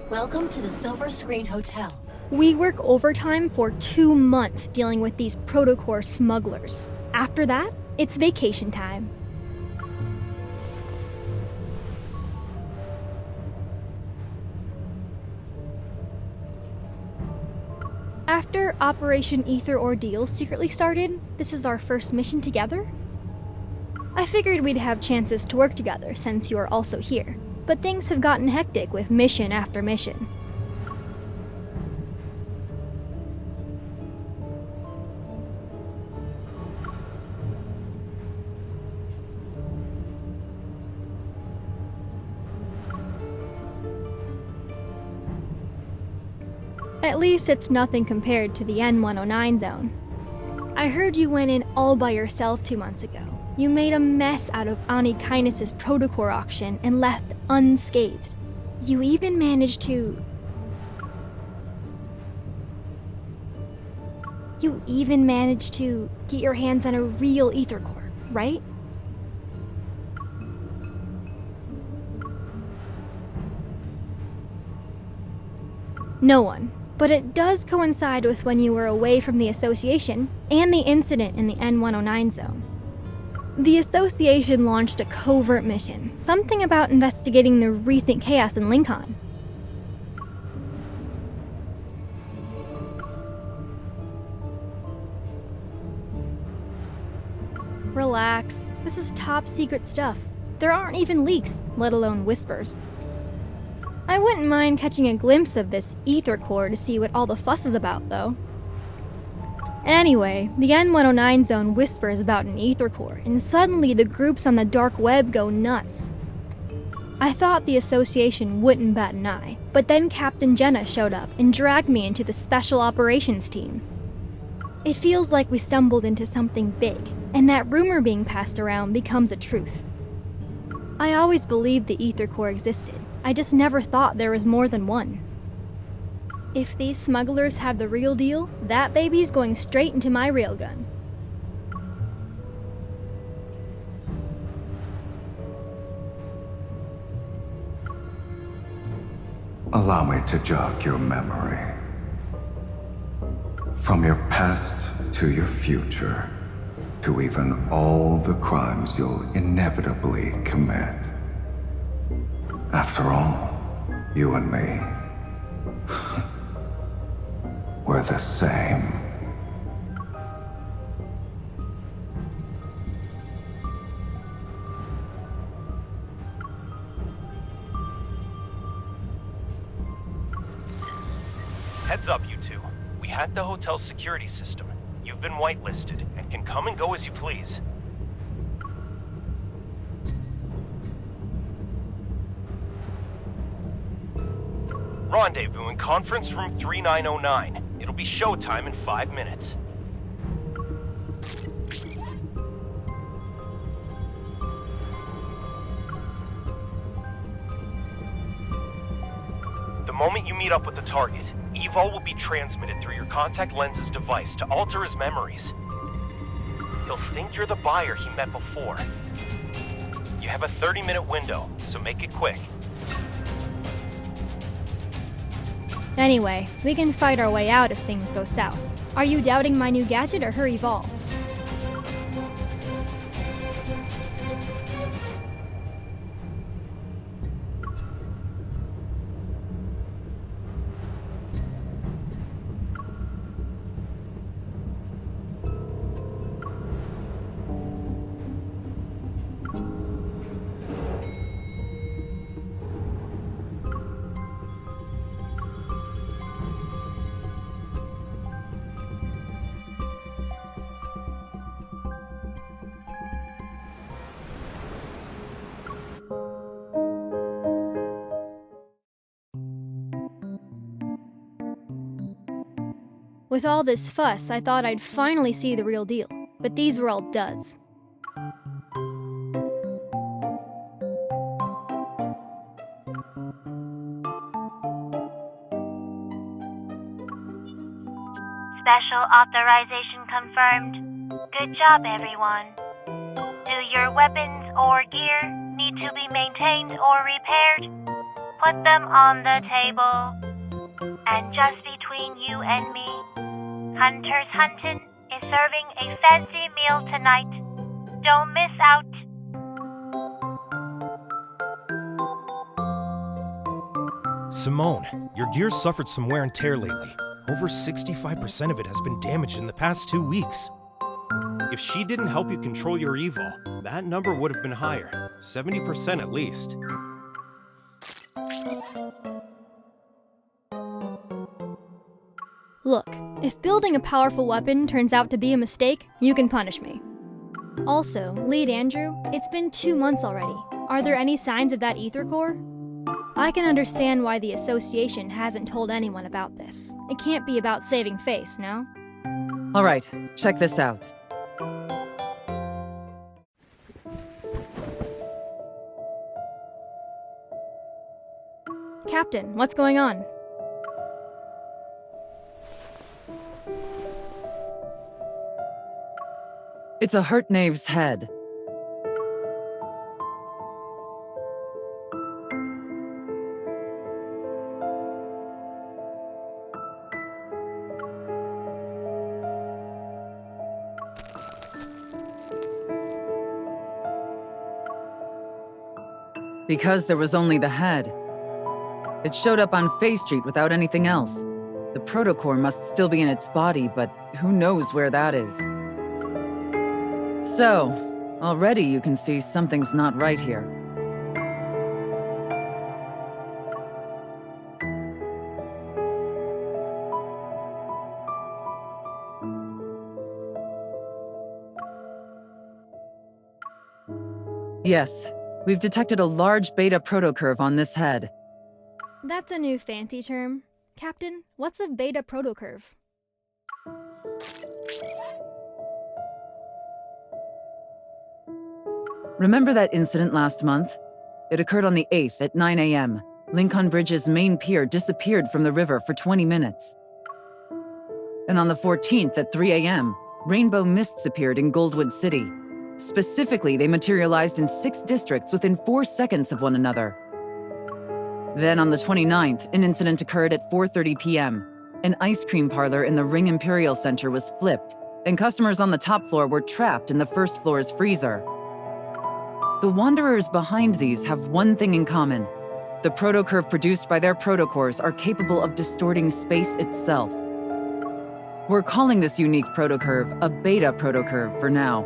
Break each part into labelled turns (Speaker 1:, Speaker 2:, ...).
Speaker 1: Welcome to the Silver Screen Hotel.
Speaker 2: We work overtime for 2 months dealing with these protocore smugglers. After that, it's vacation time. After Operation Ether Ordeal secretly started, this is our first mission together. I figured we'd have chances to work together since you're also here, but things have gotten hectic with mission after mission. At least it's nothing compared to the N109 zone. I heard you went in all by yourself 2 months ago. You made a mess out of Ani Kindness's protocore auction and left unscathed. You even managed to... get your hands on a real ether core, right? No one. But it does coincide with when you were away from the Association and the incident in the N109 zone. The Association launched a covert mission, something about investigating the recent chaos in Lincoln. Relax, this is top secret stuff. There aren't even leaks, let alone whispers. I wouldn't mind catching a glimpse of this ether core to see what all the fuss is about, though. Anyway, the N109 zone whispers about an ether core, and suddenly the groups on the dark web go nuts. I thought the Association wouldn't bat an eye, but then Captain Jenna showed up and dragged me into the Special Operations team. It feels like we stumbled into something big, and that rumor being passed around becomes a truth. I always believed the ether core existed. I just never thought there was more than one. If these smugglers have the real deal, that baby's going straight into my railgun.
Speaker 3: Allow me to jog your memory. From your past to your future, to even all the crimes you'll inevitably commit. After all, you and me, we're the same.
Speaker 4: Heads up, you two. We hacked the hotel's security system. You've been whitelisted and can come and go as you please. Rendezvous in conference room 3909. It'll be showtime in 5 minutes. The moment you meet up with the target, Evol will be transmitted through your contact lens's device to alter his memories. He'll think you're the buyer he met before. You have a 30-minute window, so make it quick.
Speaker 2: Anyway, we can fight our way out if things go south. Are you doubting my new gadget or her Evol? With all this fuss, I thought I'd finally see the real deal, but these were all duds.
Speaker 5: Special authorization confirmed. Good job, everyone. Do your weapons or gear need to be maintained or repaired? Put them on the table. And just between you and me, Hunter's Huntin' is serving a fancy meal tonight. Don't miss out.
Speaker 4: Simone, your gear's suffered some wear and tear lately. Over 65% of it has been damaged in the past 2 weeks. If she didn't help you control your evil, that number would have been higher. 70% at least.
Speaker 2: Look, if building a powerful weapon turns out to be a mistake, you can punish me. Also, Lead Andrew, it's been 2 months already. Are there any signs of that ether core? I can understand why the association hasn't told anyone about this. It can't be about saving face, no?
Speaker 6: All right, check this out.
Speaker 2: Captain, what's going on?
Speaker 6: It's a hurt knave's head. Because there was only the head. It showed up on Faye Street without anything else. The protocore must still be in its body, but who knows where that is. So, already you can see something's not right here. Yes, we've detected a large beta protocurve on this head.
Speaker 2: That's a new fancy term. Captain, what's a beta protocurve?
Speaker 6: Remember that incident last month? It occurred on the 8th at 9 a.m. Lincoln Bridge's main pier disappeared from the river for 20 minutes. And on the 14th at 3 a.m., rainbow mists appeared in Goldwood City. Specifically, they materialized in 6 districts within 4 seconds of one another. Then on the 29th, an incident occurred at 4:30 p.m. An ice cream parlor in the Ring Imperial Center was flipped, and customers on the top floor were trapped in the first floor's freezer. The Wanderers behind these have one thing in common. The protocurve produced by their protocores are capable of distorting space itself. We're calling this unique protocurve a beta protocurve for now.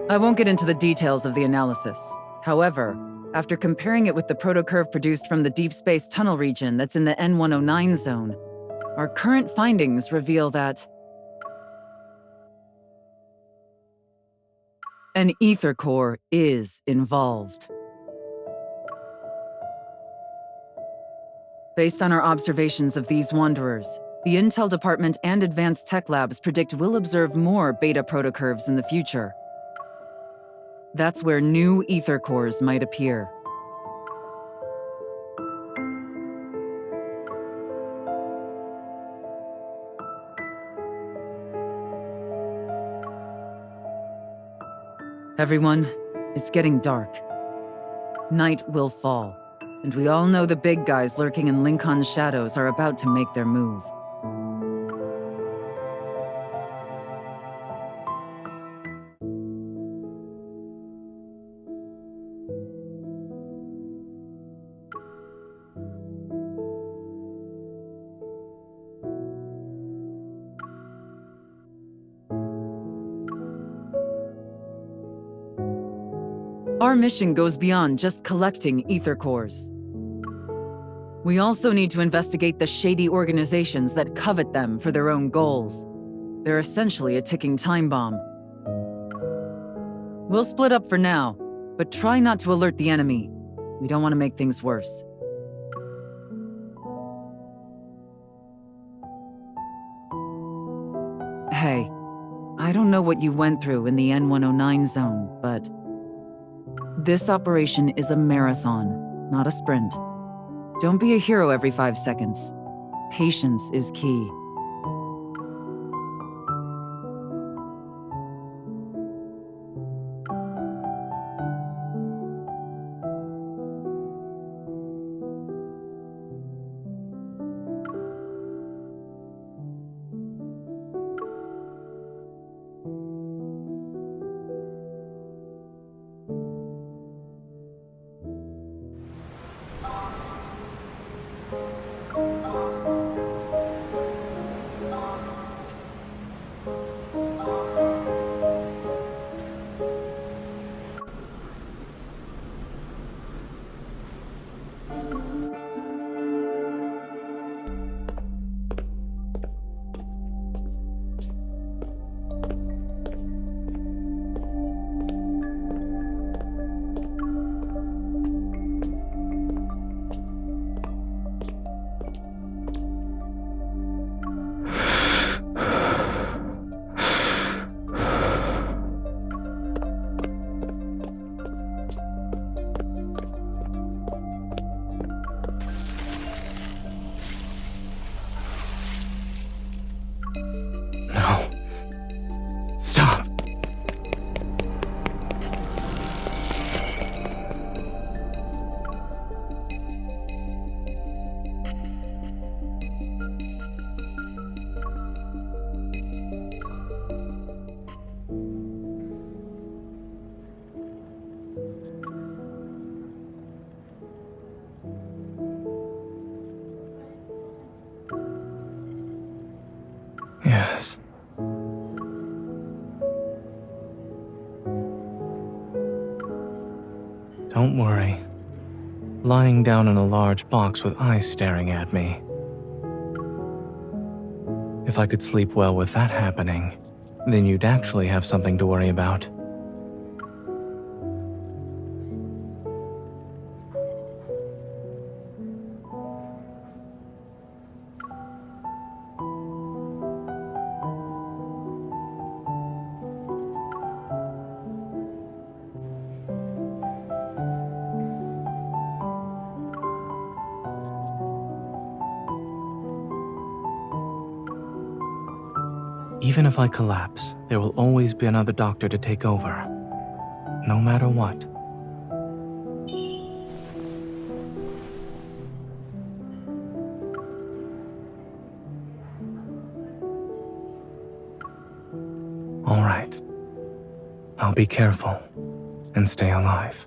Speaker 6: I won't get into the details of the analysis. However, after comparing it with the protocurve produced from the Deepspace tunnel region that's in the N109 zone, our current findings reveal that an ether core is involved. Based on our observations of these Wanderers, the Intel Department and Advanced Tech Labs predict we'll observe more beta protocurves in the future. That's where new ether cores might appear. Everyone, it's getting dark. Night will fall, and we all know the big guys lurking in Lincoln's shadows are about to make their move. Our mission goes beyond just collecting ether cores. We also need to investigate the shady organizations that covet them for their own goals. They're essentially a ticking time bomb. We'll split up for now, but try not to alert the enemy. We don't want to make things worse. Hey, I don't know what you went through in the N109 zone, but this operation is a marathon, not a sprint. Don't be a hero every 5 seconds. Patience is key.
Speaker 4: No. Stop. Yes. Don't worry. Lying down in a large box with eyes staring at me. If I could sleep well with that happening, then you'd actually have something to worry about. Even if I collapse, there will always be another doctor to take over. No matter what. All right. I'll be careful and stay alive.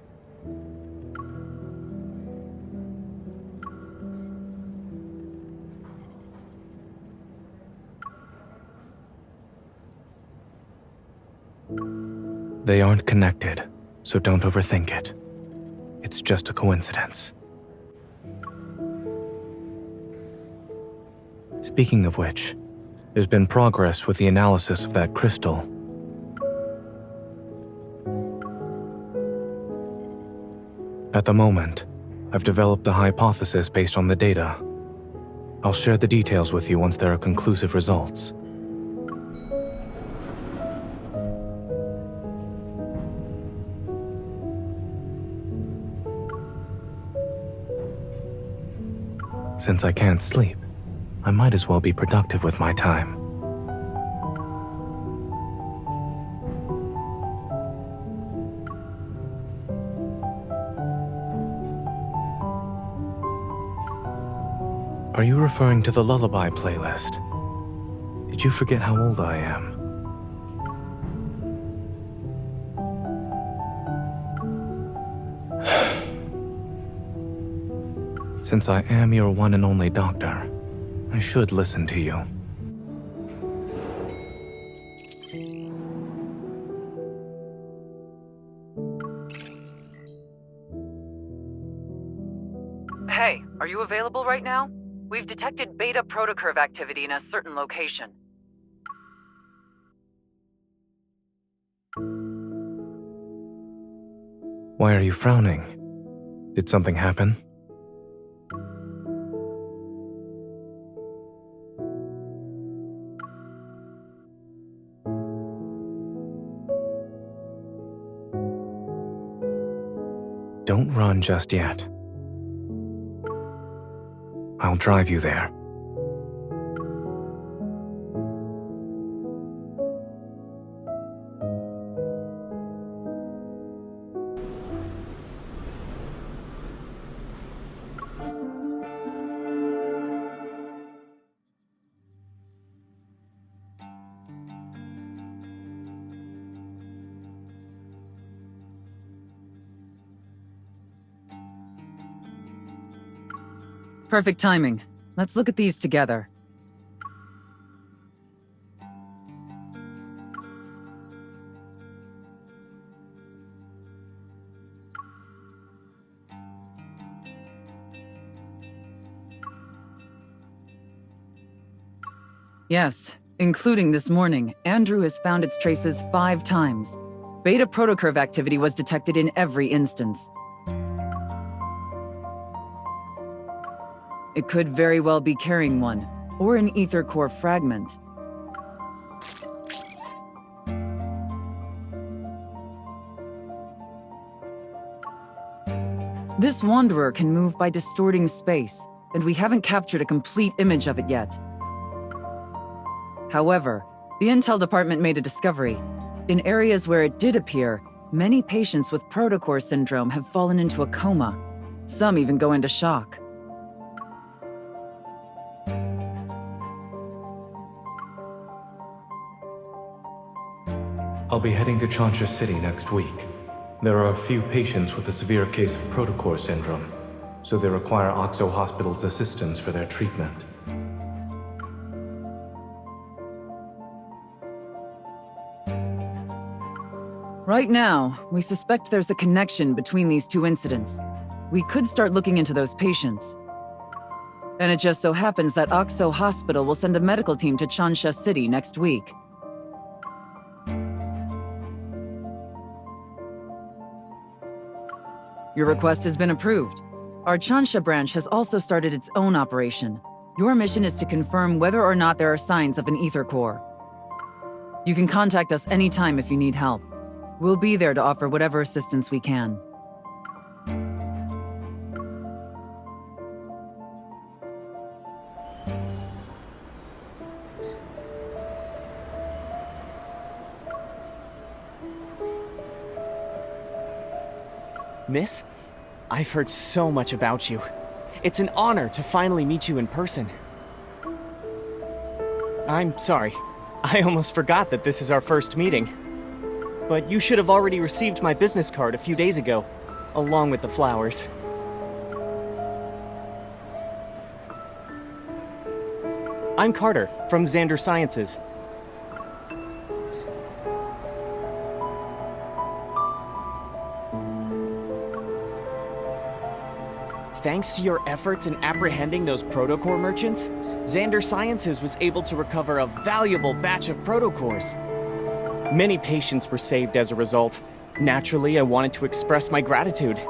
Speaker 4: They aren't connected, so don't overthink it. It's just a coincidence. Speaking of which, there's been progress with the analysis of that crystal. At the moment, I've developed a hypothesis based on the data. I'll share the details with you once there are conclusive results. Since I can't sleep, I might as well be productive with my time. Are you referring to the lullaby playlist? Did you forget how old I am? Since I am your one and only doctor, I should listen to you.
Speaker 6: Hey, are you available right now? We've detected beta protocurve activity in a certain location.
Speaker 4: Why are you frowning? Did something happen? Don't run just yet. I'll drive you there.
Speaker 6: Perfect timing. Let's look at these together. Yes, including this morning, Andrew has found its traces 5 times. Beta protocurve activity was detected in every instance. It could very well be carrying one, or an ether core fragment. This wanderer can move by distorting space, and we haven't captured a complete image of it yet. However, the Intel department made a discovery. In areas where it did appear, many patients with protocore syndrome have fallen into a coma. Some even go into shock.
Speaker 7: I'll be heading to Chansha City next week. There are a few patients with a severe case of protocore syndrome, so they require Oxo Hospital's assistance for their treatment.
Speaker 6: Right now, we suspect there's a connection between these 2 incidents. We could start looking into those patients. And it just so happens that Oxo Hospital will send a medical team to Chansha City next week. Your request has been approved. Our Chansha branch has also started its own operation. Your mission is to confirm whether or not there are signs of an ether core. You can contact us anytime if you need help. We'll be there to offer whatever assistance we can.
Speaker 8: Miss, I've heard so much about you. It's an honor to finally meet you in person. I'm sorry. I almost forgot that this is our first meeting. But you should have already received my business card a few days ago, along with the flowers. I'm Carter, from Xander Sciences. Thanks to your efforts in apprehending those protocore merchants, Xander Sciences was able to recover a valuable batch of protocores. Many patients were saved as a result. Naturally, I wanted to express my gratitude.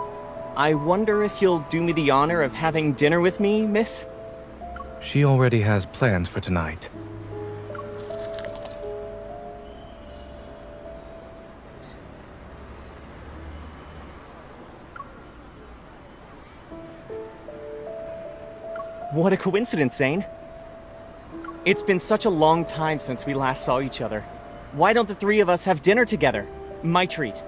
Speaker 8: I wonder if you'll do me the honor of having dinner with me, miss?
Speaker 4: She already has plans for tonight.
Speaker 8: What a coincidence, Zayne. It's been such a long time since we last saw each other. Why don't the 3 of us have dinner together? My treat.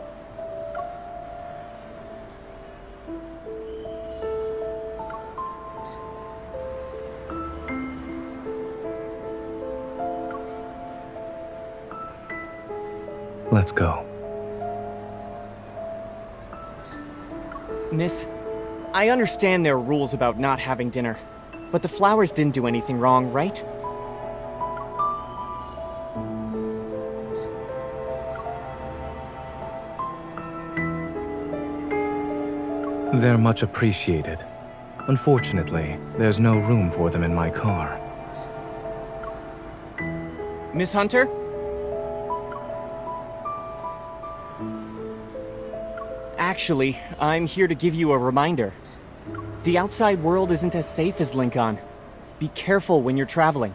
Speaker 4: Let's go.
Speaker 8: Miss, I understand there are rules about not having dinner, but the flowers didn't do anything wrong, right?
Speaker 4: They're much appreciated. Unfortunately, there's no room for them in my car.
Speaker 8: Miss Hunter? Actually, I'm here to give you a reminder. The outside world isn't as safe as Lincoln. Be careful when you're traveling.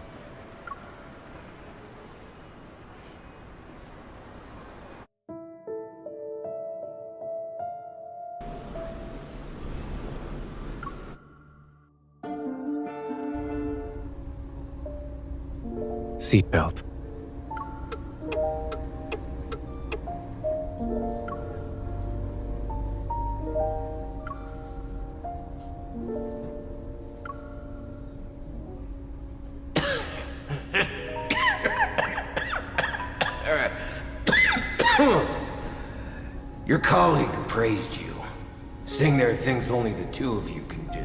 Speaker 7: seatbelt.
Speaker 9: Your colleague praised you, saying there are things only the two of you can do.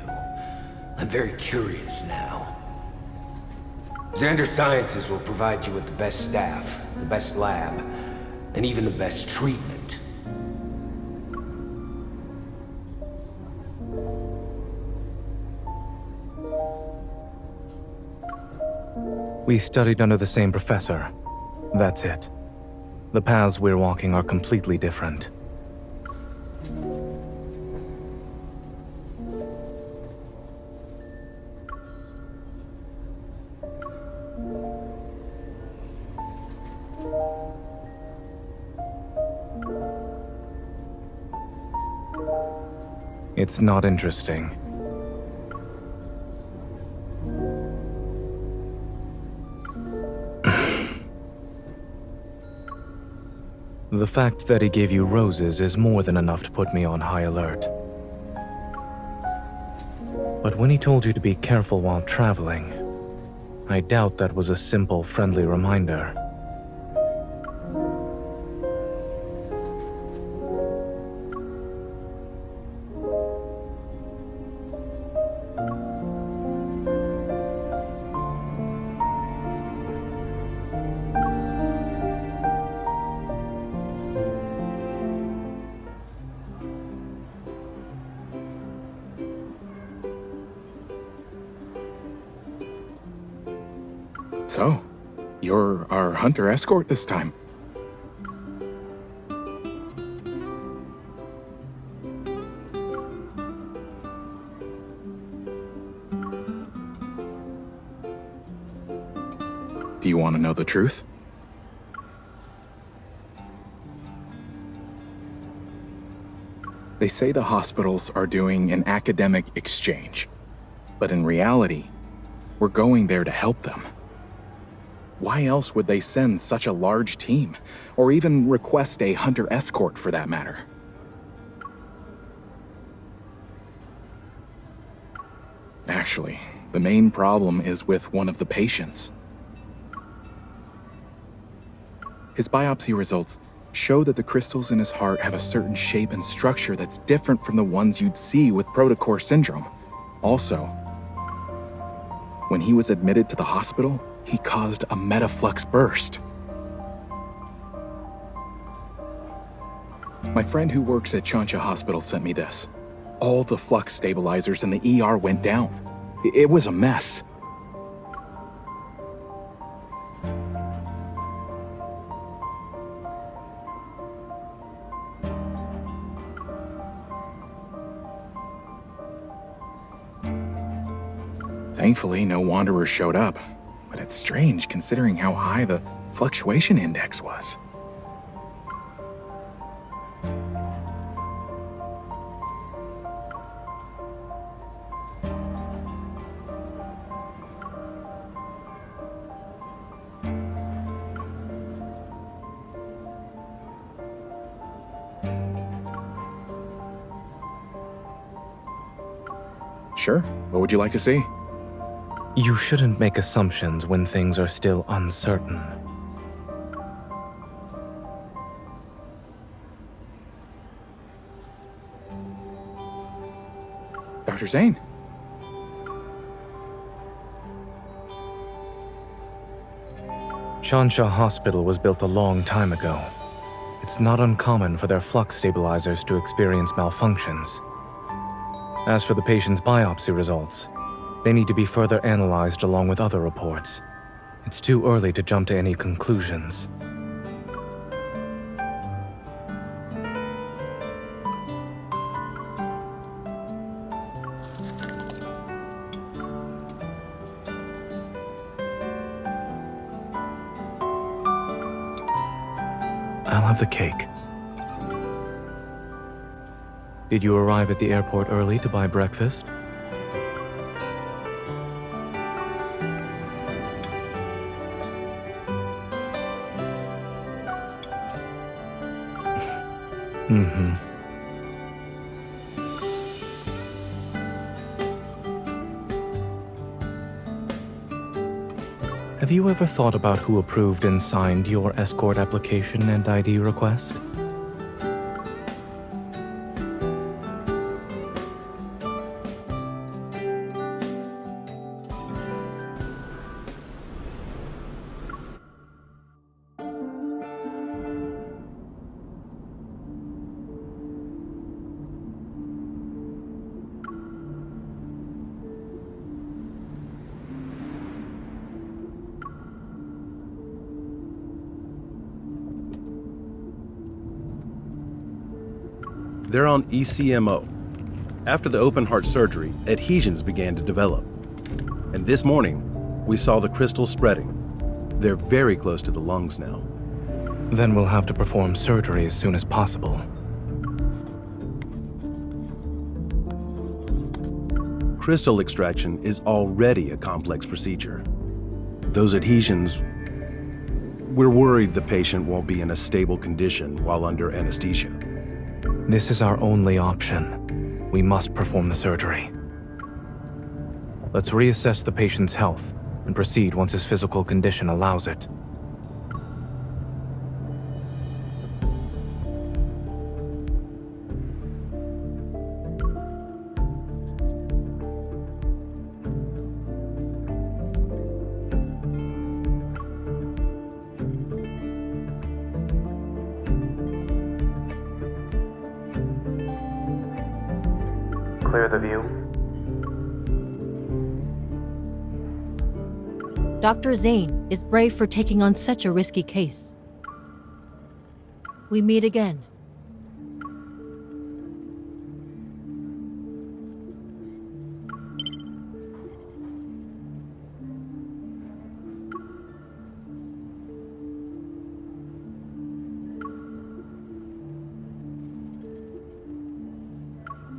Speaker 9: I'm very curious now. Xander Sciences will provide you with the best staff, the best lab, and even the best treatment.
Speaker 7: We studied under the same professor. That's it. The paths we're walking are completely different. It's not interesting. The fact that he gave you roses is more than enough to put me on high alert. But when he told you to be careful while traveling, I doubt that was a simple, friendly reminder.
Speaker 10: So, you're our hunter escort this time. Do you want to know the truth? They say the hospitals are doing an academic exchange, but in reality, we're going there to help them. Why else would they send such a large team, or even request a hunter escort for that matter? Actually, the main problem is with one of the patients. His biopsy results show that the crystals in his heart have a certain shape and structure that's different from the ones you'd see with protocore syndrome. Also, when he was admitted to the hospital, he caused a metaflux burst. My friend who works at Chancha Hospital sent me this. All the flux stabilizers in the ER went down. It was a mess. Thankfully, no wanderers showed up. But it's strange considering how high the fluctuation index was. Sure. What would you like to see?
Speaker 7: You shouldn't make assumptions when things are still uncertain.
Speaker 10: Dr. Zayne?
Speaker 7: Shansha Hospital was built a long time ago. It's not uncommon for their flux stabilizers to experience malfunctions. As for the patient's biopsy results, they need to be further analyzed along with other reports. It's too early to jump to any conclusions. I'll have the cake. Did you arrive at the airport early to buy breakfast? Mm-hmm. Have you ever thought about who approved and signed your escort application and ID request?
Speaker 11: They're on ECMO. After the open heart surgery, adhesions began to develop. And this morning, we saw the crystals spreading. They're very close to the lungs now.
Speaker 7: Then we'll have to perform surgery as soon as possible.
Speaker 11: Crystal extraction is already a complex procedure. Those adhesions, we're worried the patient won't be in a stable condition while under anesthesia.
Speaker 7: This is our only option. We must perform the surgery. Let's reassess the patient's health and proceed once his physical condition allows it. Clear the view.
Speaker 1: Dr. Zayne is brave for taking on such a risky case. We meet again.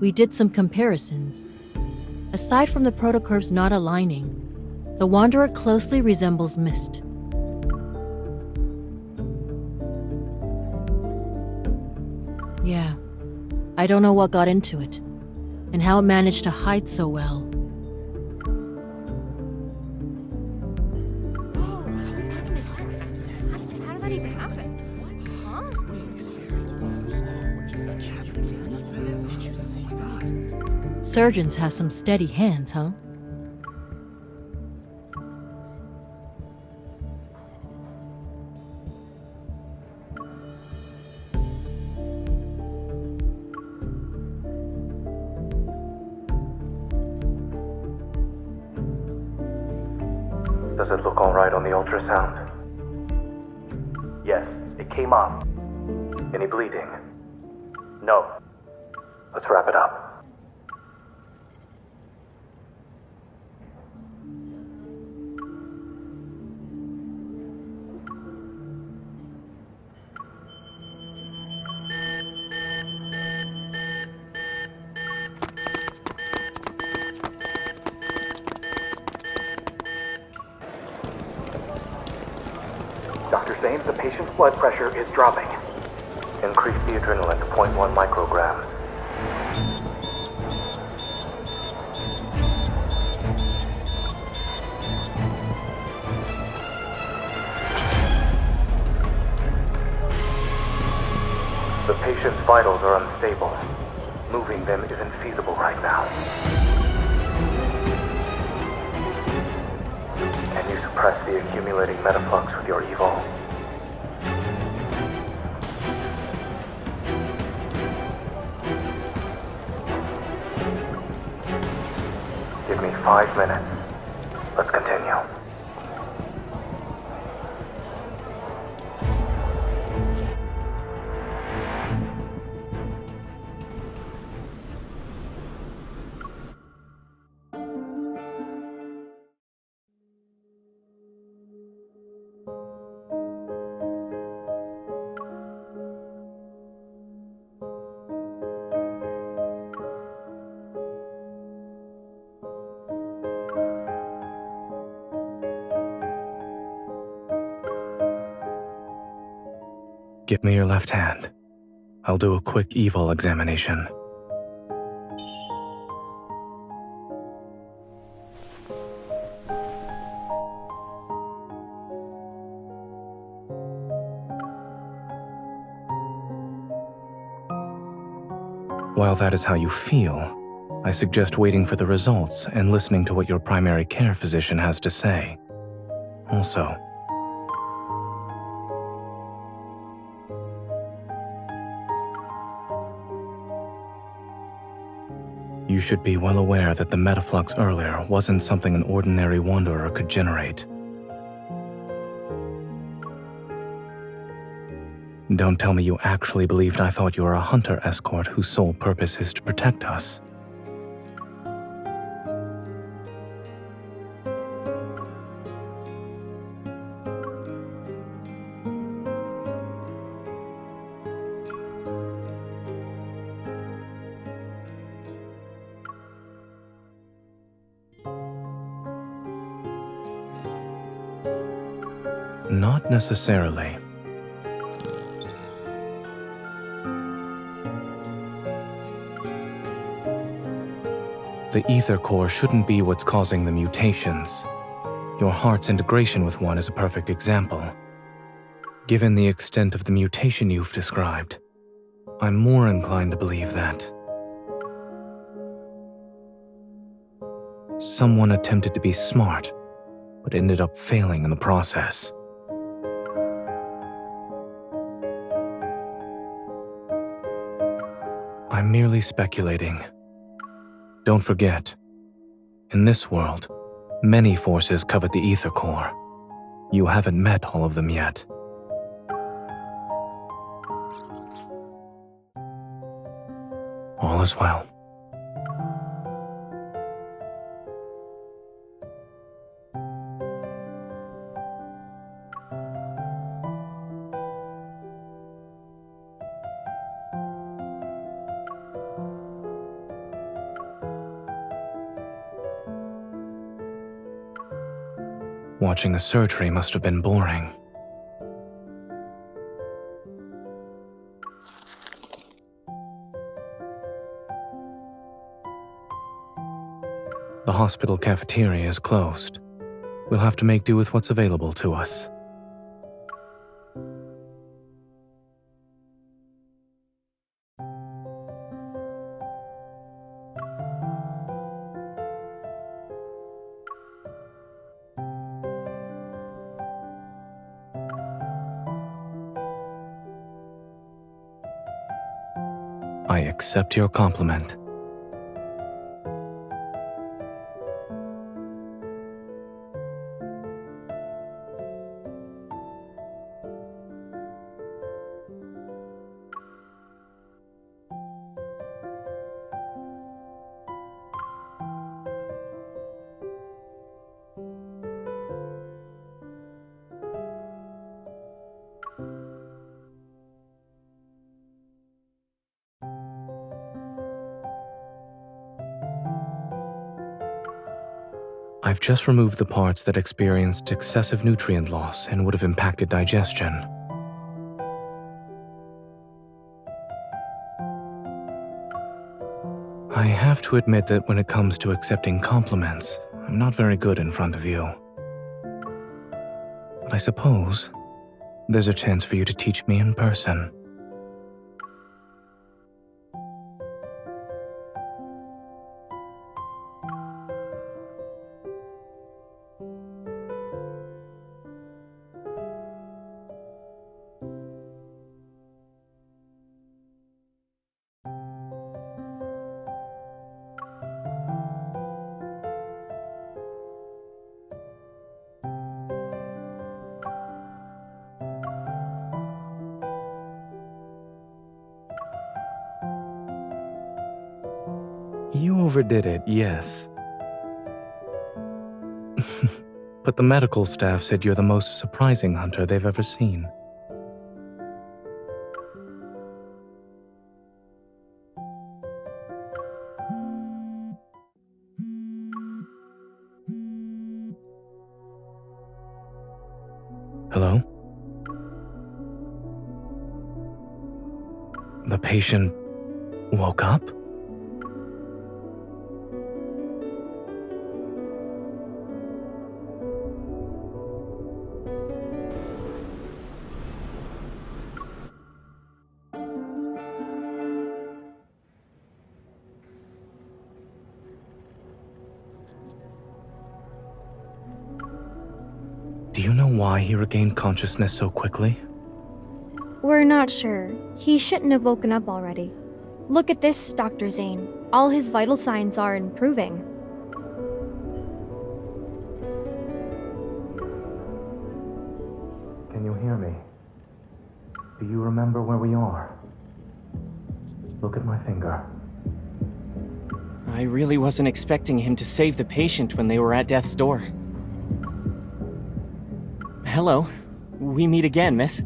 Speaker 1: We did some comparisons. Aside from the protocurves not aligning, the Wanderer closely resembles Mist. Yeah, I don't know what got into it, and how it managed to hide so well.
Speaker 2: How did that even happen?
Speaker 1: Surgeons have some steady hands, huh?
Speaker 7: Does it look all right on the ultrasound? Yes, it came off. Any bleeding? No. Let's wrap it up. Dr. Zayne, the patient's blood pressure is dropping. Increase the adrenaline to 0.1 micrograms. The patient's vitals are unstable. Moving them isn't feasible right now. Can you suppress the accumulating metaflux with your evil? Give me 5 minutes. Let's continue. Give me your left hand. I'll do a quick evil examination. While that is how you feel, I suggest waiting for the results and listening to what your primary care physician has to say. Also, you should be well aware that the metaflux earlier wasn't something an ordinary wanderer could generate. Don't tell me you actually believed I thought you were a hunter escort whose sole purpose is to protect us. Not necessarily. The ether core shouldn't be what's causing the mutations. Your heart's integration with one is a perfect example. Given the extent of the mutation you've described, I'm more inclined to believe that someone attempted to be smart, but ended up failing in the process. I'm merely speculating. Don't forget, in this world, many forces covet the ether core. You haven't met all of them yet. All is well. Watching the surgery must have been boring. The hospital cafeteria is closed. We'll have to make do with what's available to us. I accept your compliment. I've just removed the parts that experienced excessive nutrient loss and would have impacted digestion. I have to admit that when it comes to accepting compliments, I'm not very good in front of you. But I suppose there's a chance for you to teach me in person. You overdid it, yes. But the medical staff said you're the most surprising hunter they've ever seen. Hello? The patient woke up? Do you know why he regained consciousness so quickly?
Speaker 2: We're not sure. He shouldn't have woken up already. Look at this, Dr. Zayne. All his vital signs are improving.
Speaker 7: Can you hear me? Do you remember where we are? Look at my finger.
Speaker 8: I really wasn't expecting him to save the patient when they were at death's door. Hello. We meet again, miss.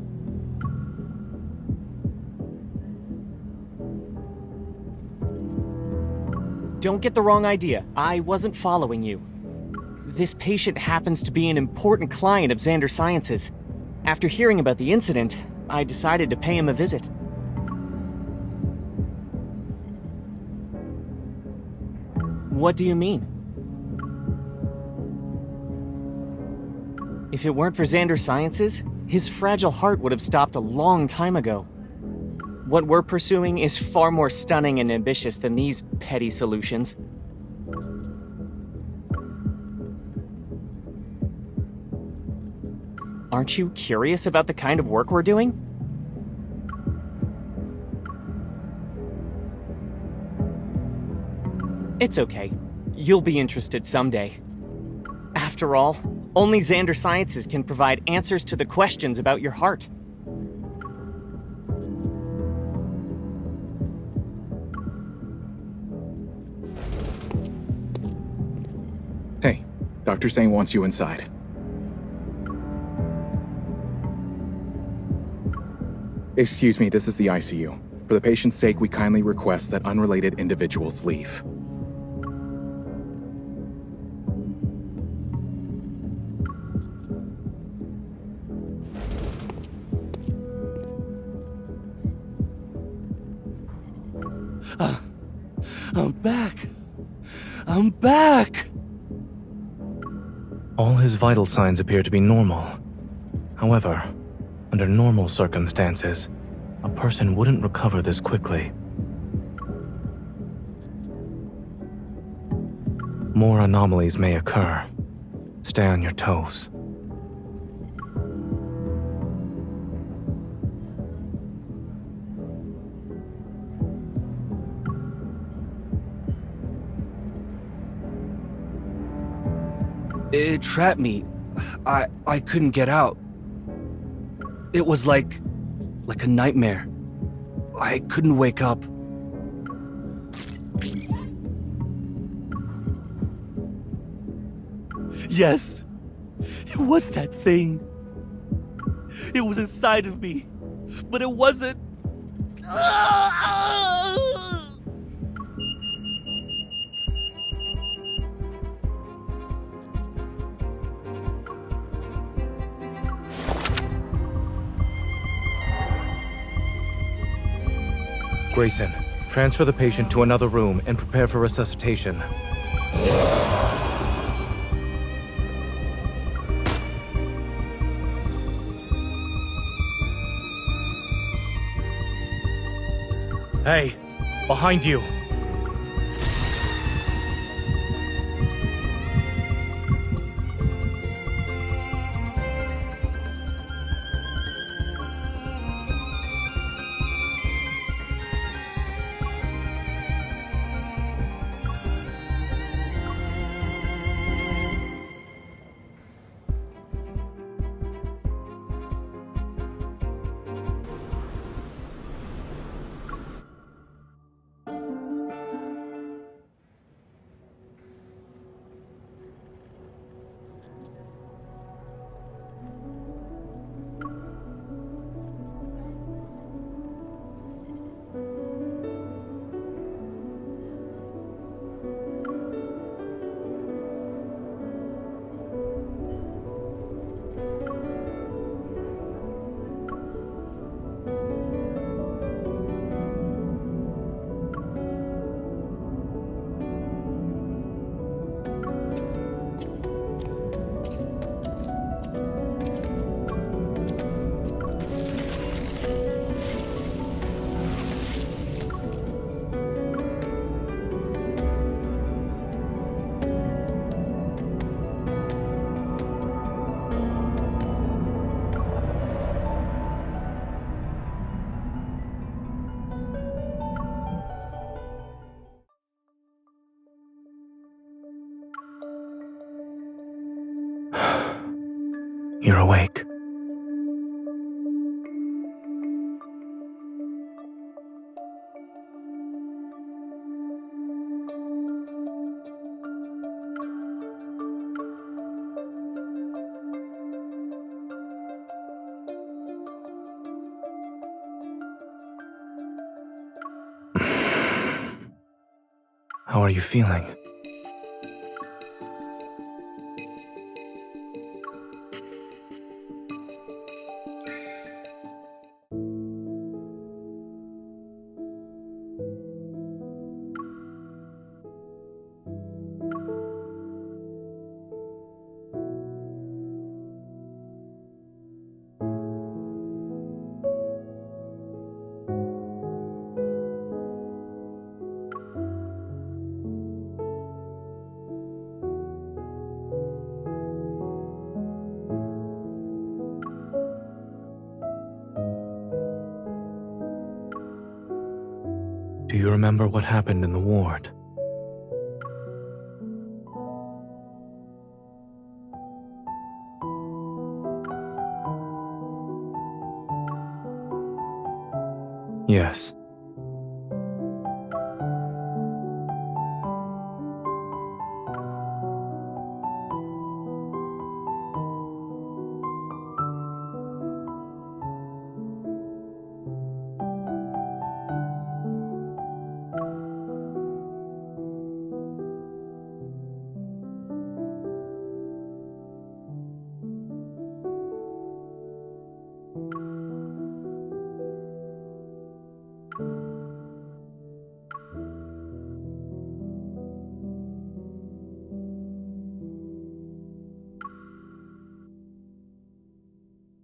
Speaker 8: Don't get the wrong idea. I wasn't following you. This patient happens to be an important client of Xander Sciences. After hearing about the incident, I decided to pay him a visit. What do you mean? If it weren't for Xander Sciences, his fragile heart would have stopped a long time ago. What we're pursuing is far more stunning and ambitious than these petty solutions. Aren't you curious about the kind of work we're doing? It's okay. You'll be interested someday. After all, only Xander Sciences can provide answers to the questions about your heart.
Speaker 10: Hey, Dr. Zayne wants you inside. Excuse me, this is the ICU. For the patient's sake, we kindly request that unrelated individuals leave.
Speaker 12: I'm back. I'm back!
Speaker 7: All his vital signs appear to be normal. However, under normal circumstances, a person wouldn't recover this quickly. More anomalies may occur. Stay on your toes.
Speaker 12: It trapped me. I couldn't get out. It was like a nightmare. I couldn't wake up. Yes, it was that thing. It was inside of me, but it wasn't.
Speaker 7: Grayson, transfer the patient to another room and prepare for resuscitation. Hey, behind you! You're awake. How are you feeling? Do you remember what happened in the ward? Yes.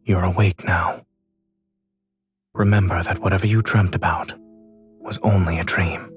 Speaker 7: You're awake now. Remember that whatever you dreamt about was only a dream.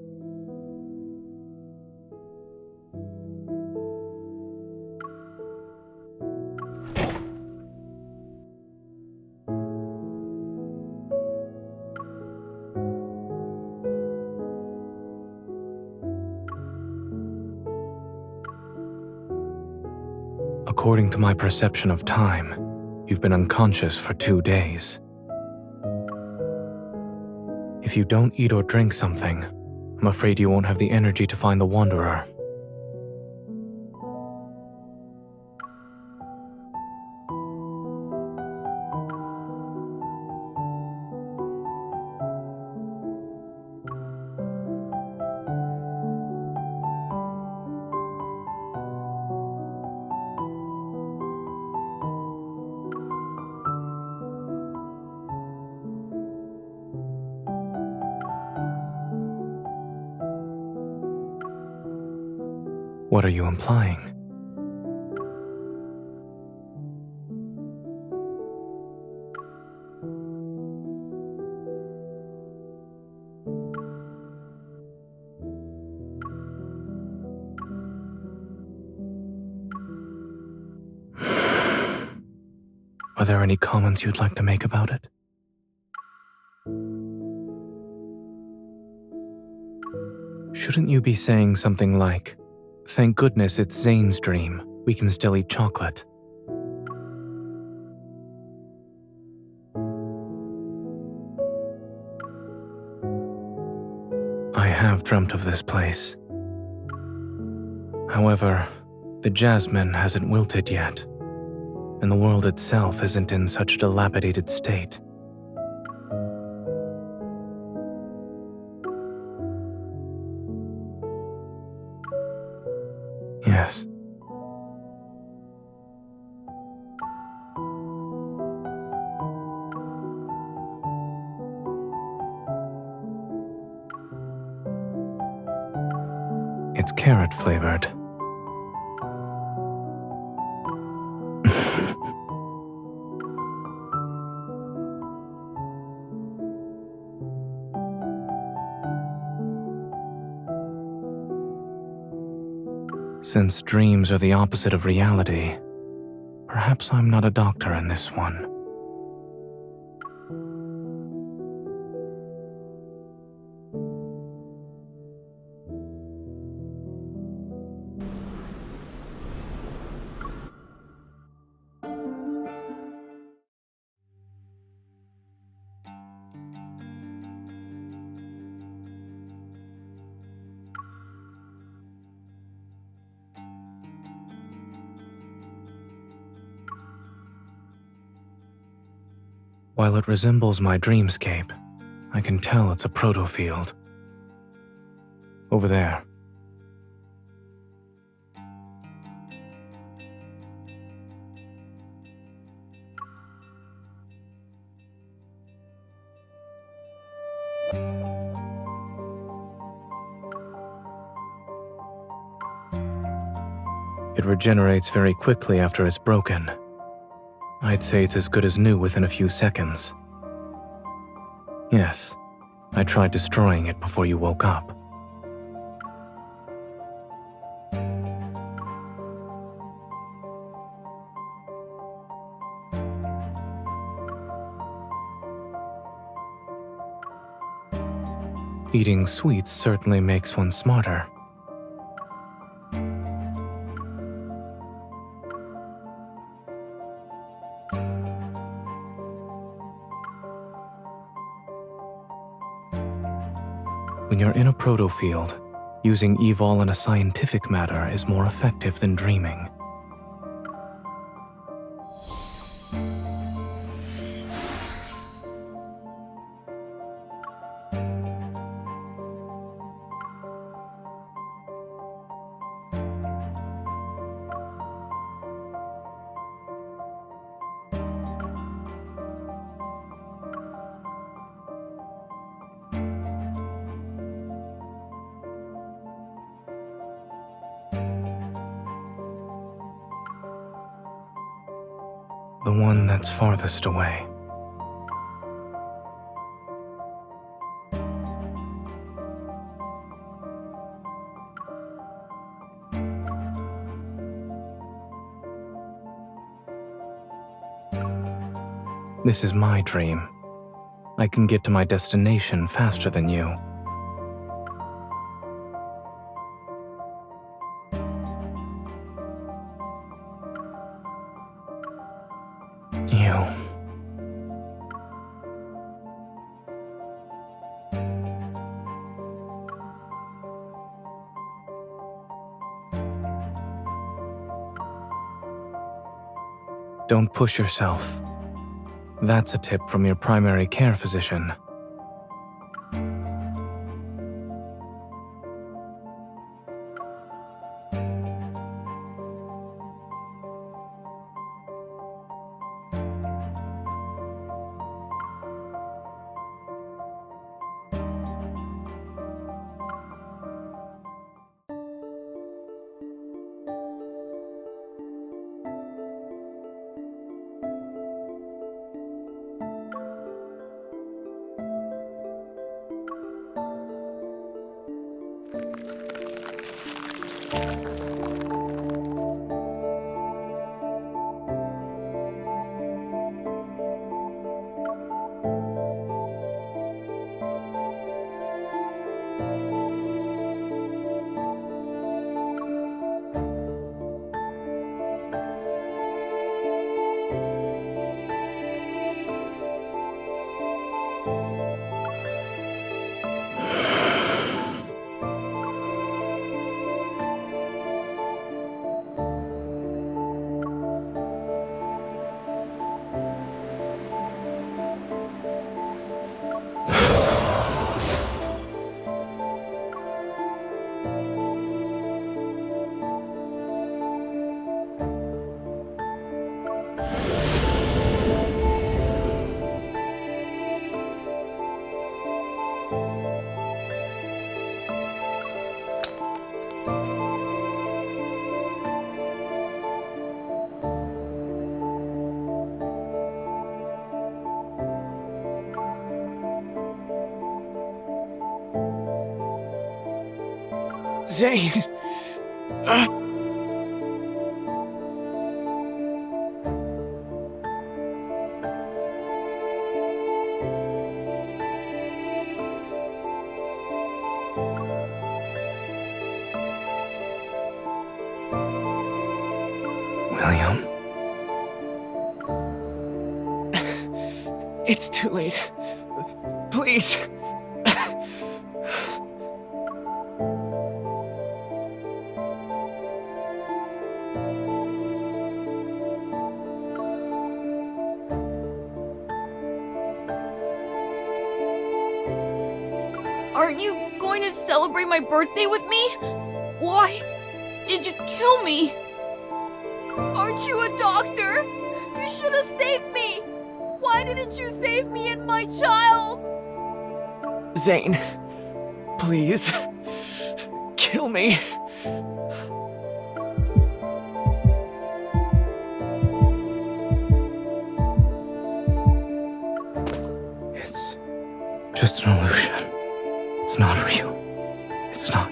Speaker 7: According to my perception of time, you've been unconscious for 2 days. If you don't eat or drink something, I'm afraid you won't have the energy to find the Wanderer. What are you implying? Are there any comments you'd like to make about it? Shouldn't you be saying something like, "Thank goodness it's Zayne's dream. We can still eat chocolate." I have dreamt of this place. However, the jasmine hasn't wilted yet, and the world itself isn't in such a dilapidated state. Yes. It's carrot flavored. Since dreams are the opposite of reality, perhaps I'm not a doctor in this one. While it resembles my dreamscape, I can tell it's a protofield. Over there. It regenerates very quickly after it's broken. I'd say it's as good as new within a few seconds. Yes, I tried destroying it before you woke up. Eating sweets certainly makes one smarter. When you're in a protofield, using evol in a scientific matter is more effective than dreaming. The one that's farthest away. This is my dream. I can get to my destination faster than you. Don't push yourself. That's a tip from your primary care physician.
Speaker 8: Zayne!
Speaker 7: William?
Speaker 8: It's too late. Please.
Speaker 13: Aren't you going to celebrate my birthday with me? Why did you kill me?
Speaker 14: Aren't you a doctor? You should have saved me! Why didn't you save me and my child?
Speaker 8: Zayne, please, kill me.
Speaker 7: It's just an illusion. It's not real. It's not.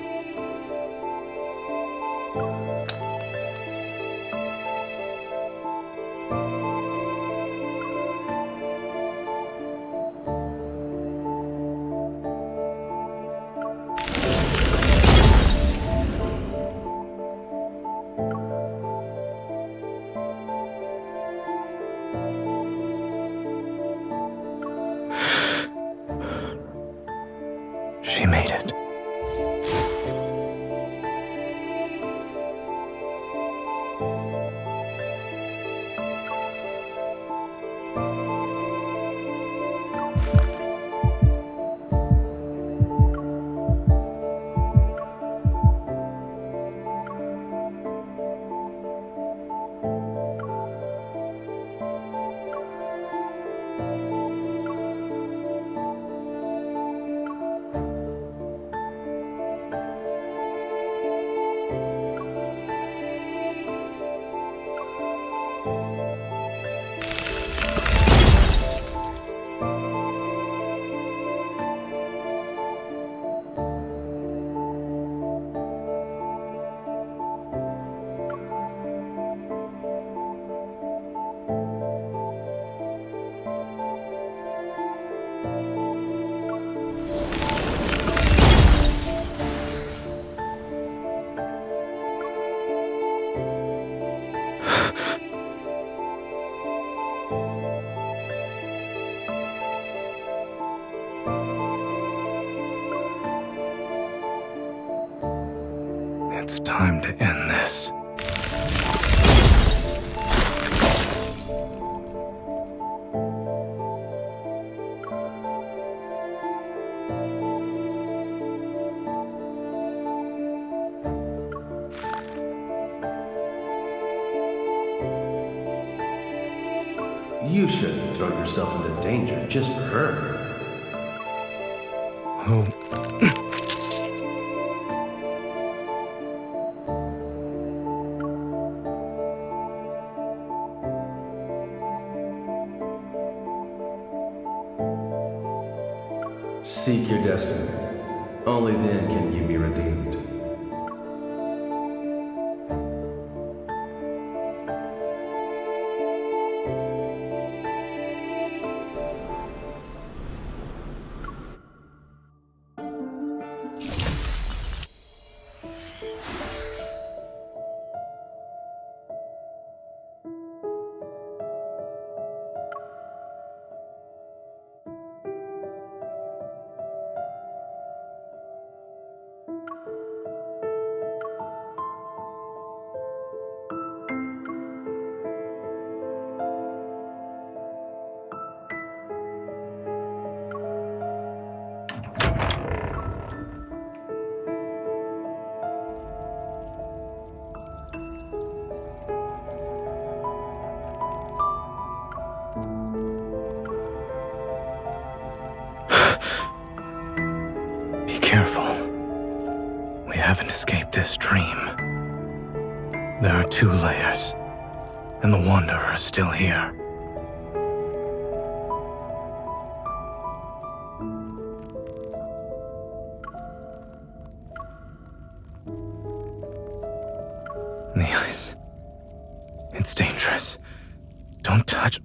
Speaker 7: She made it. It's time to end this.
Speaker 11: You shouldn't throw yourself into danger just for her.
Speaker 7: Who?
Speaker 11: Seek your destiny. Only then can you be redeemed. Be careful. We haven't escaped this dream. There are 2 layers, and the Wanderer is still here. The ice. It's dangerous. Don't touch.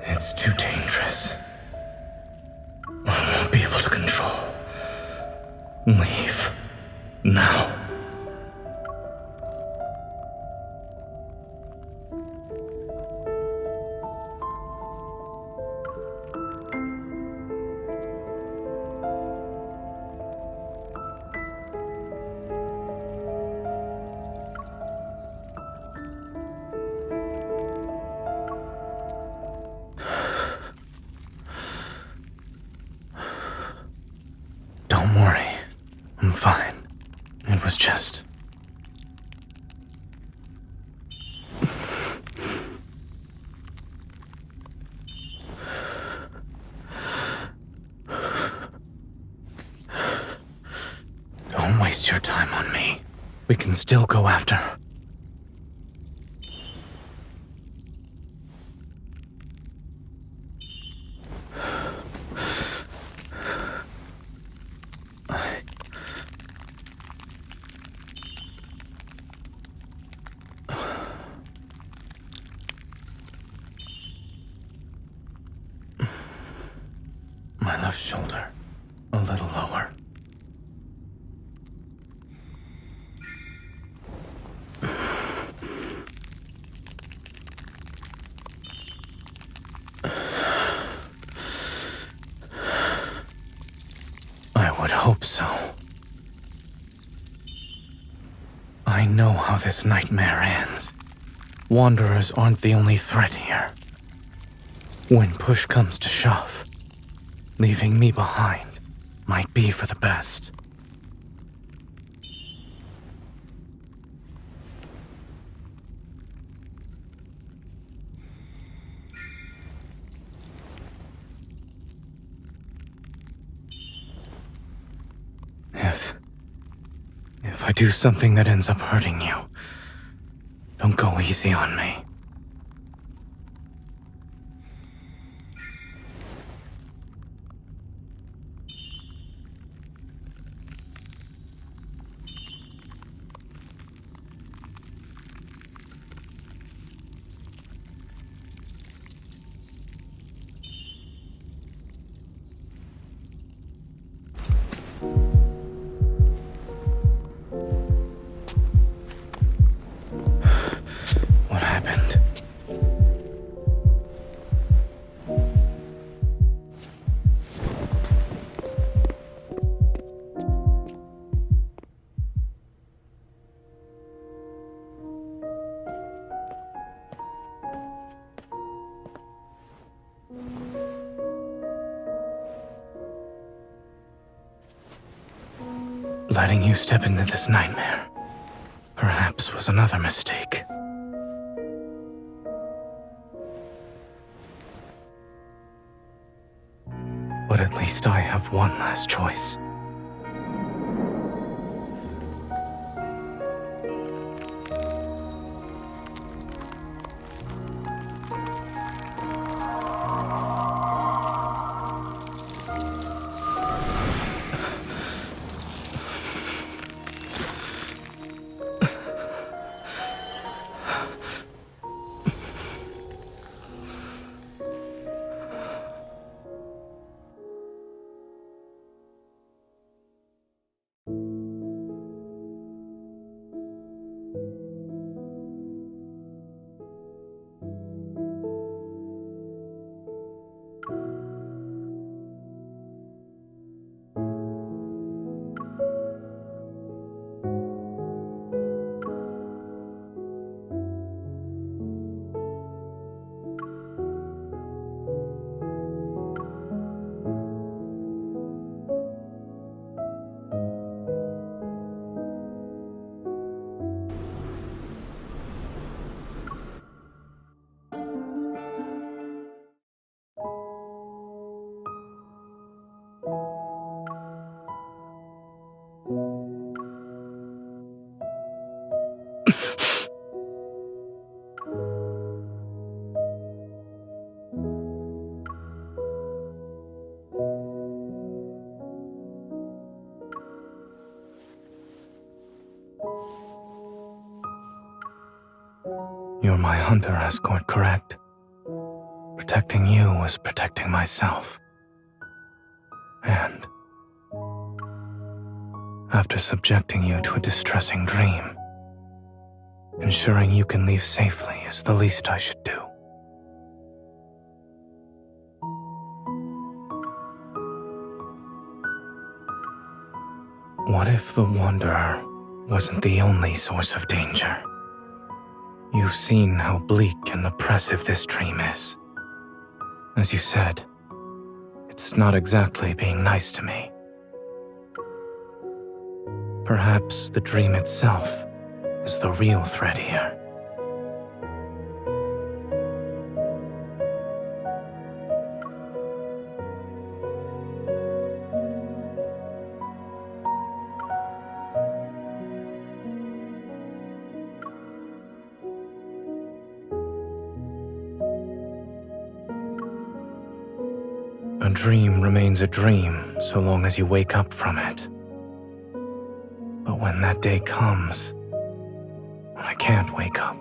Speaker 11: It's too dangerous. I won't be able to control. Leave. Now.
Speaker 7: waste your time on me. We can still go after her. My left shoulder, a little lower. I would hope so. I know how this nightmare ends. Wanderers aren't the only threat here. When push comes to shove, leaving me behind might be for the best. If I do something that ends up hurting you, don't go easy on me. What happened? Letting you step into this nightmare, perhaps, was another mistake. But at least I have one last choice. You're my hunter escort, correct? Protecting you was protecting myself. And after subjecting you to a distressing dream, ensuring you can leave safely is the least I should do. What if the Wanderer wasn't the only source of danger? You've seen how bleak and oppressive this dream is. As you said, it's not exactly being nice to me. Perhaps the dream itself is the real threat here. A dream remains a dream so long as you wake up from it. But when that day comes, when I can't wake up,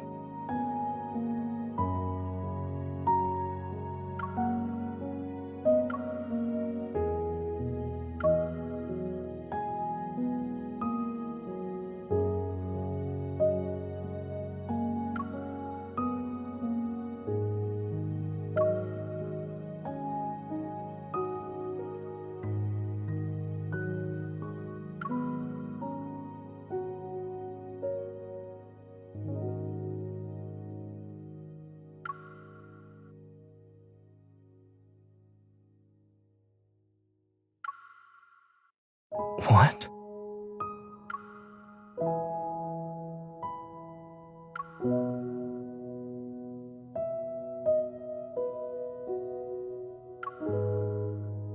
Speaker 7: what?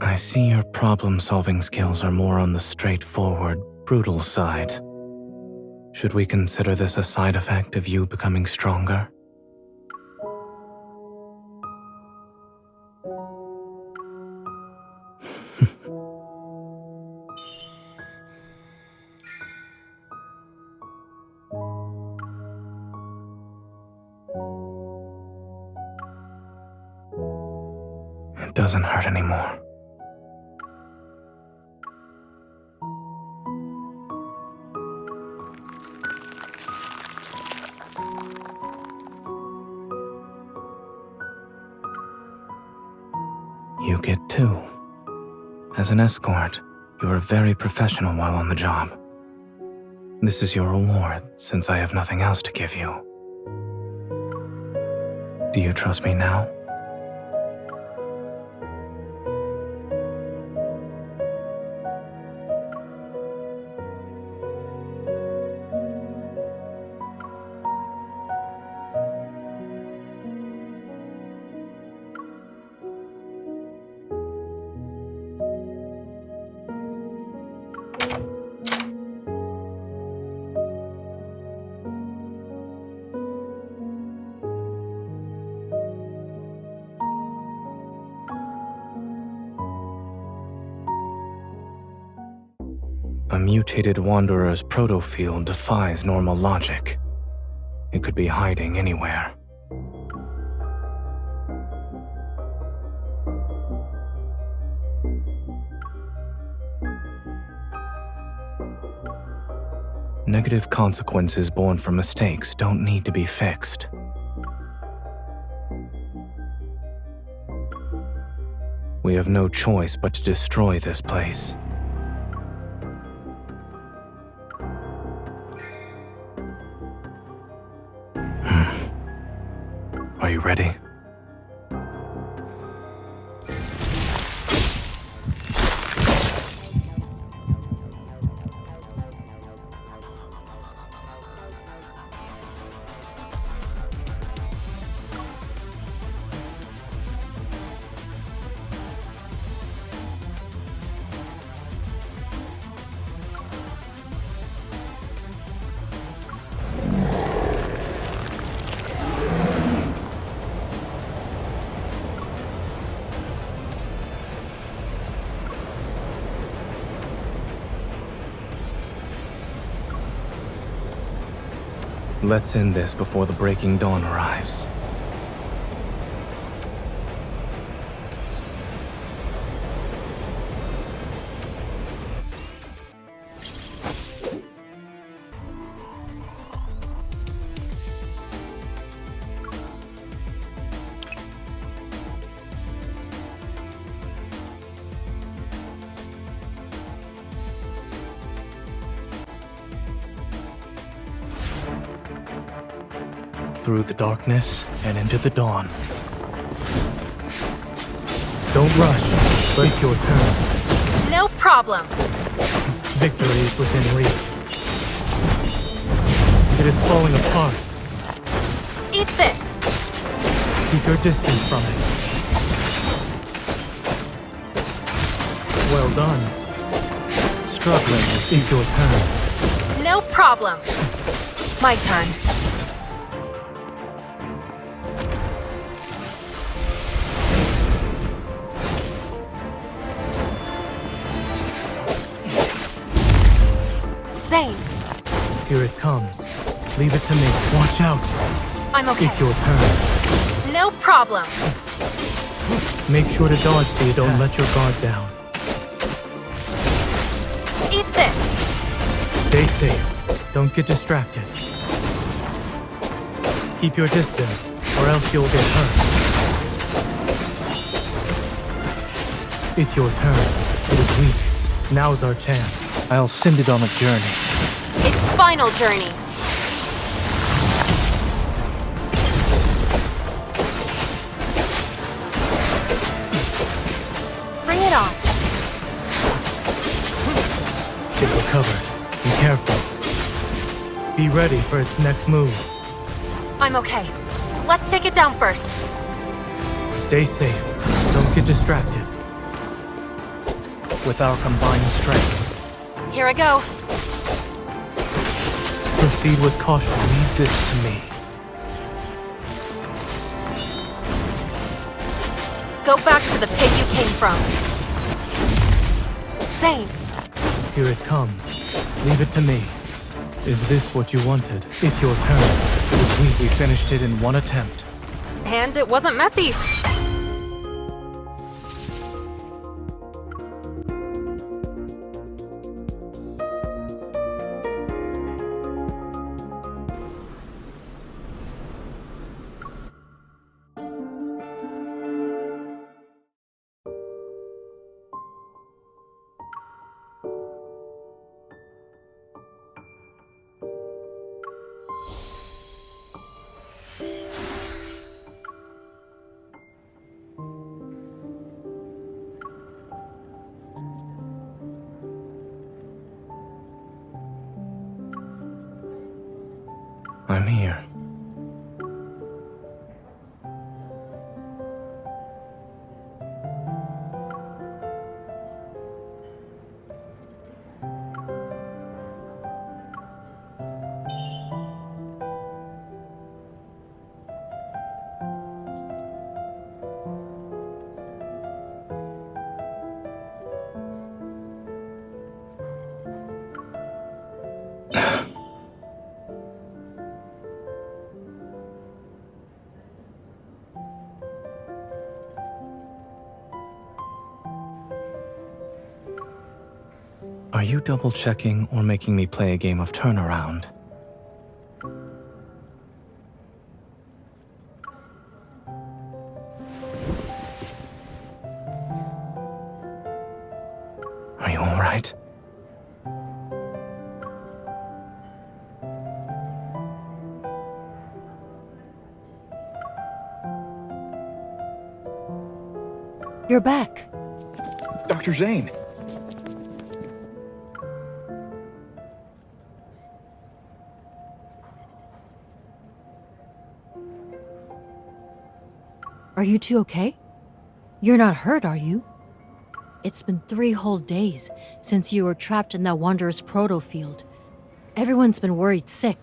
Speaker 7: I see your problem-solving skills are more on the straightforward, brutal side. Should we consider this a side effect of you becoming stronger? It doesn't hurt anymore. You get two. As an escort, you are very professional while on the job. This is your reward, since I have nothing else to give you. Do you trust me now? A mutated wanderer's protofield defies normal logic. It could be hiding anywhere. Negative consequences born from mistakes don't need to be fixed. We have no choice but to destroy this place. Are you ready? Let's end this before the breaking dawn arrives. Through the darkness and into the dawn. Don't rush, but it's your turn.
Speaker 13: No problem.
Speaker 7: Victory is within reach. It is falling apart.
Speaker 13: Eat this.
Speaker 7: Keep your distance from it. Well done. Struggling is your turn.
Speaker 13: No problem. My turn.
Speaker 7: Here it comes. Leave it to me. Watch out.
Speaker 15: I'm okay.
Speaker 7: It's your turn.
Speaker 15: No problem.
Speaker 7: Make sure to dodge so you don't let your guard down.
Speaker 15: Eat this.
Speaker 7: Stay safe. Don't get distracted. Keep your distance, or else you'll get hurt. It's your turn. It is weak. Now's our chance.
Speaker 12: I'll send it on a journey.
Speaker 15: Its final journey. Bring it on.
Speaker 7: Get recovered. Be careful. Be ready for its next move.
Speaker 15: I'm okay. Let's take it down first.
Speaker 7: Stay safe. Don't get distracted.
Speaker 12: With our combined strength.
Speaker 15: Here I go.
Speaker 7: Proceed with caution.
Speaker 12: Leave this to me.
Speaker 15: Go back to the pit you came from. Zayne.
Speaker 7: Here it comes. Leave it to me. Is this what you wanted? It's your turn.
Speaker 12: We finished it in one attempt.
Speaker 15: And it wasn't messy.
Speaker 7: I'm here. Are you double-checking or making me play a game of turnaround? Are you all right?
Speaker 1: You're back.
Speaker 10: Dr. Zayne.
Speaker 1: Are you two okay? You're not hurt, are you? It's been 3 whole days since you were trapped in that Wanderer's proto field. Everyone's been worried sick.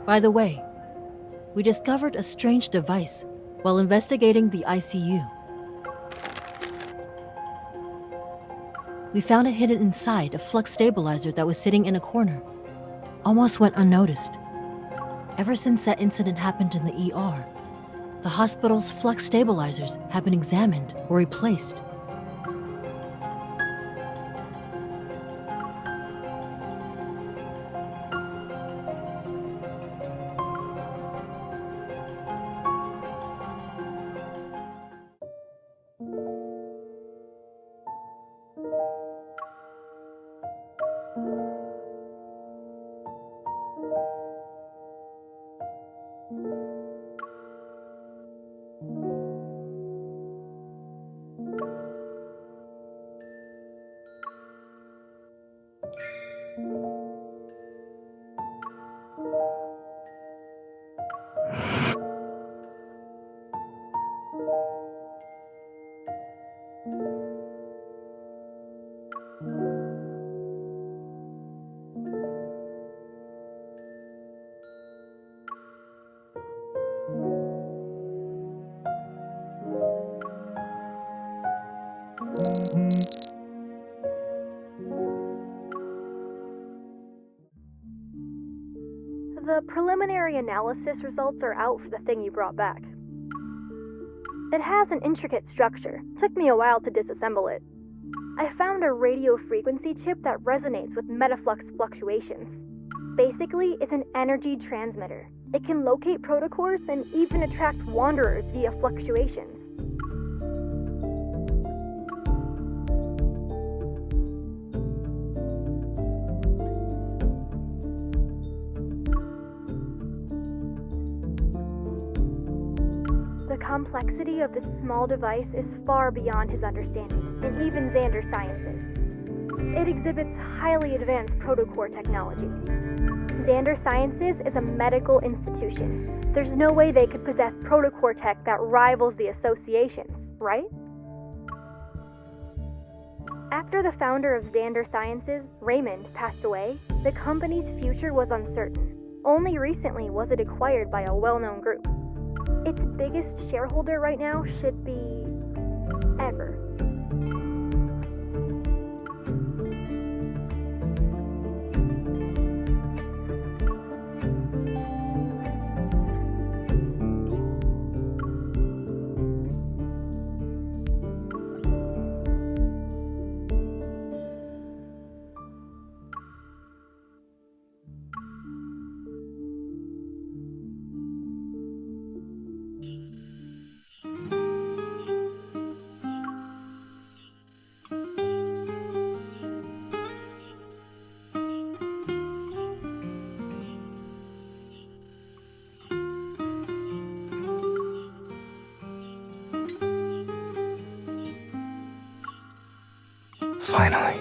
Speaker 1: By the way, we discovered a strange device while investigating the ICU. We found it hidden inside a flux stabilizer that was sitting in a corner. Almost went unnoticed. Ever since that incident happened in the ER, the hospital's flux stabilizers have been examined or replaced.
Speaker 2: The preliminary analysis results are out for the thing you brought back. It has an intricate structure. Took me a while to disassemble it. I found a radio frequency chip that resonates with metaflux fluctuations. Basically, it's an energy transmitter. It can locate protocores and even attract wanderers via fluctuations. The complexity of this small device is far beyond his understanding, and even Xander's sciences. It exhibits highly advanced protocore technology. Xander Sciences is a medical institution. There's no way they could possess protocore tech that rivals the associations, right? After the founder of Xander Sciences, Raymond, passed away, the company's future was uncertain. Only recently was it acquired by a well-known group. Its biggest shareholder right now should be Ever.
Speaker 7: Finally.